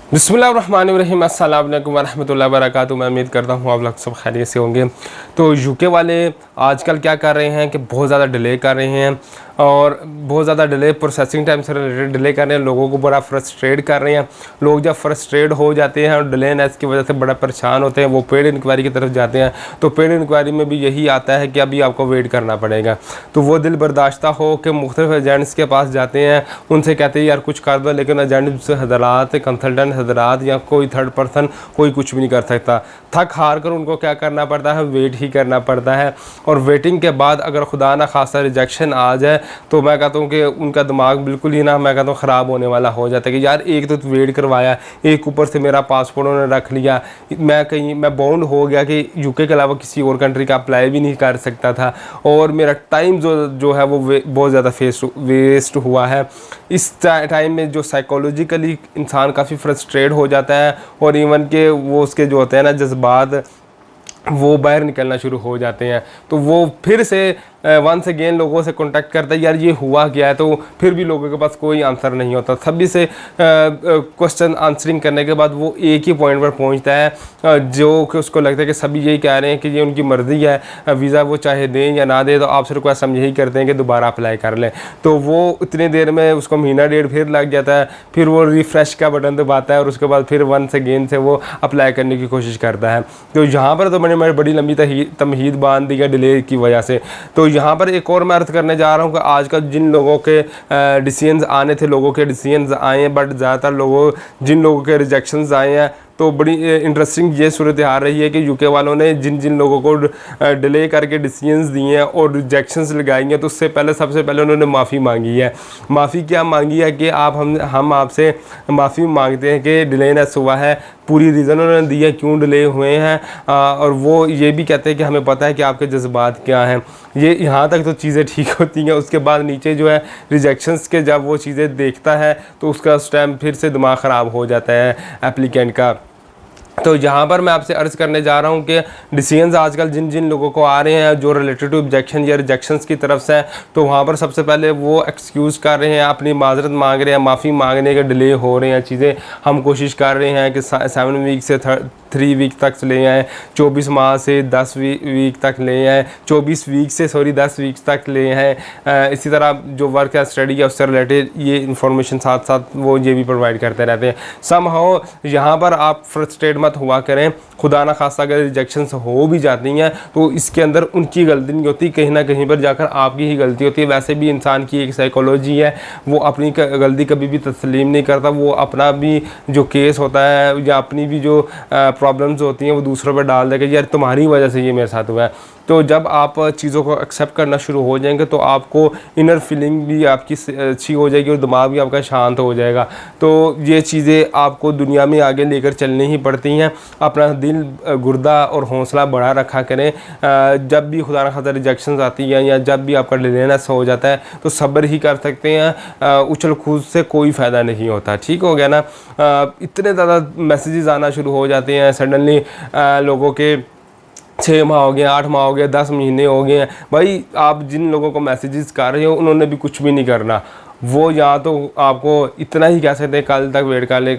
बिस्मिल्लाहिर्रहमानिर्रहीम, अस्सलाम वालेकुम वरहमतुल्लाहि वबरकातुहू। मैं उम्मीद करता हूँ आप लोग सब खैरियत से होंगे। तो यूके वाले आजकल क्या कर रहे हैं कि बहुत ज़्यादा डिले कर रहे हैं और बहुत ज़्यादा डिले प्रोसेसिंग टाइम से रिलेटेड डिले कर रहे हैं, लोगों को बड़ा फ्रस्ट्रेट कर रहे हैं। लोग जब फ्रस्ट्रेट हो जाते हैं और डिलेनेस की वजह से बड़ा परेशान होते हैं, वो पेड इंक्वायरी की तरफ जाते हैं। तो पेड इंक्वायरी में भी यही आता है कि अभी आपको वेट करना पड़ेगा। तो वो दिल बर्दाश्ता हो कि मुख्तलिफ एजेंट्स के पास जाते हैं, उनसे कहते हैं यार कुछ कर दो, लेकिन एजेंट से हजरात कंसल्टेंट हजरात या कोई थर्ड पर्सन कोई कुछ भी नहीं कर सकता। थक हार कर उनको क्या करना पड़ता है, वेट ही करना पड़ता है। और वेटिंग के बाद अगर खुदा ना खासा रिजेक्शन आ जाए तो मैं कहता हूँ कि उनका दिमाग बिल्कुल ही ना, मैं कहता हूँ ख़राब होने वाला हो जाता है कि यार एक तो वेट करवाया, एक ऊपर से मेरा पासपोर्ट उन्होंने रख लिया, मैं बाउंड हो गया कि यूके के अलावा किसी और कंट्री का अप्लाई भी नहीं कर सकता था, और मेरा टाइम जो है वो बहुत ज़्यादा वेस्ट हुआ है। इस टाइम में जो साइकोलॉजिकली इंसान काफ़ी फ्रस्ट्रेट हो जाता है और इवन के वो उसके जो होते हैं ना जज्बात, वो बाहर निकलना शुरू हो जाते हैं। तो वो फिर से वंस अगेन लोगों से कांटेक्ट करता है, यार ये हुआ क्या है। तो फिर भी लोगों के पास कोई आंसर नहीं होता। सभी से क्वेश्चन आंसरिंग करने के बाद वो एक ही पॉइंट पर पहुंचता है जो कि उसको लगता है कि सभी यही कह रहे हैं कि ये उनकी मर्ज़ी है, वीज़ा वो चाहे दें या ना दें, तो आपसे रिक्वेस्ट हम यही करते हैं कि दोबारा अप्लाई कर लें। तो वो उतनी देर में उसको महीना डेढ़ फिर लग जाता है, फिर वो रिफ़्रेश का बटन दबाता है और उसके बाद फिर वंस अगेन से वो अप्लाई करने की कोशिश करता है। तो यहाँ पर तो मैंने बड़ी लंबी तमहीद बांध दी है डिले की वजह से। तो यहाँ पर एक और मैं अर्थ करने जा रहा हूँ कि आजकल जिन लोगों के डिसीजंस आने थे, लोगों के डिसीजंस आए हैं, बट ज़्यादातर जिन लोगों के रिजेक्शंस आए हैं, तो बड़ी इंटरेस्टिंग ये सूरत आ रही है कि यूके वालों ने जिन लोगों को डिले करके डिसीजंस दिए हैं और रिजेक्शंस लगाई हैं, तो उससे पहले सबसे पहले उन्होंने माफ़ी मांगी है। माफ़ी क्या मांगी है कि हम आपसे माफ़ी मांगते हैं कि डिलेनेस हुआ है, पूरी रीज़न उन्होंने दिया क्यों डिले हुए हैं, और वो ये भी कहते हैं कि हमें पता है कि आपके जज्बात क्या हैं। ये यहाँ तक तो चीज़ें ठीक होती हैं। उसके बाद नीचे जो है रिजेक्शंस के जब वो चीज़ें देखता है तो उसका उस टाइम फिर से दिमाग ख़राब हो जाता है एप्लीकेंट का। तो यहाँ पर मैं आपसे अर्ज़ करने जा रहा हूँ कि डिसीजंस आजकल जिन लोगों को आ रहे हैं जो रिलेटेड टू ऑब्जेक्शन या रिजेक्शंस की तरफ से, तो वहाँ पर सबसे पहले वो एक्सक्यूज़ कर रहे हैं, अपनी माजरत मांग रहे हैं, माफ़ी मांगने के डिले हो रहे हैं चीज़ें। हम कोशिश कर रहे हैं कि 7 वीक से 3 वीक तक ले आएँ, 24 माह से 10 वीक तक ले आएँ, 24 वीक से 10 वीक तक ले आएँ। इसी तरह जो वर्क या स्टडी है उससे रिलेटेड ये इंफॉर्मेशन साथ साथ वो ये भी प्रोवाइड करते रहते हैं। समहाउ यहाँ पर आप फ्रस्ट्रेट मत हुआ करें। खुदा ना खासा अगर रिजेक्शंस हो भी जाती हैं तो इसके अंदर उनकी गलती नहीं होती, कहीं ना कहीं पर जाकर आपकी ही गलती होती है। वैसे भी इंसान की एक साइकोलॉजी है, वो अपनी गलती कभी भी तस्लीम नहीं करता। वो अपना भी जो केस होता है या अपनी भी जो प्रॉब्लम्स होती हैं वो दूसरों पर डाल देगा, यार तुम्हारी वजह से ये मेरे साथ हुआ है। तो जब आप चीज़ों को एक्सेप्ट करना शुरू हो जाएंगे तो आपको इनर फीलिंग भी आपकी अच्छी हो जाएगी और दिमाग भी आपका शांत हो जाएगा। तो ये चीज़ें आपको दुनिया में आगे लेकर चलनी ही पड़ती हैं। अपना दिल, गुर्दा और हौसला बढ़ा रखा करें। जब भी खुदा न खासा रिजेक्शंस आती हैं या जब भी आपका डिलेनेस हो जाता है तो सब्र ही कर सकते हैं। उछल कूद से कोई फ़ायदा नहीं होता। ठीक हो गया ना। इतने ज़्यादा मैसेजेस आना शुरू हो जाते हैं सडनली, लोगों के 6 माह हो गए, 8 माह हो गए, 10 महीने हो गए हैं। भाई आप जिन लोगों को मैसेजेस कर रहे हो उन्होंने भी कुछ भी नहीं करना। वो या तो आपको इतना ही कह सकते हैं कल तक वेट कर ले,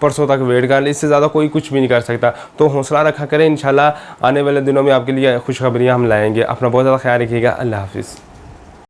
परसों तक वेट कर ले, इससे ज़्यादा कोई कुछ भी नहीं कर सकता। तो हौसला रखा करें, इंशाल्लाह आने वाले दिनों में आपके लिए खुशखबरियाँ हम लाएंगे। अपना बहुत ज़्यादा ख्याल रखिएगा। अल्लाह हाफिज़।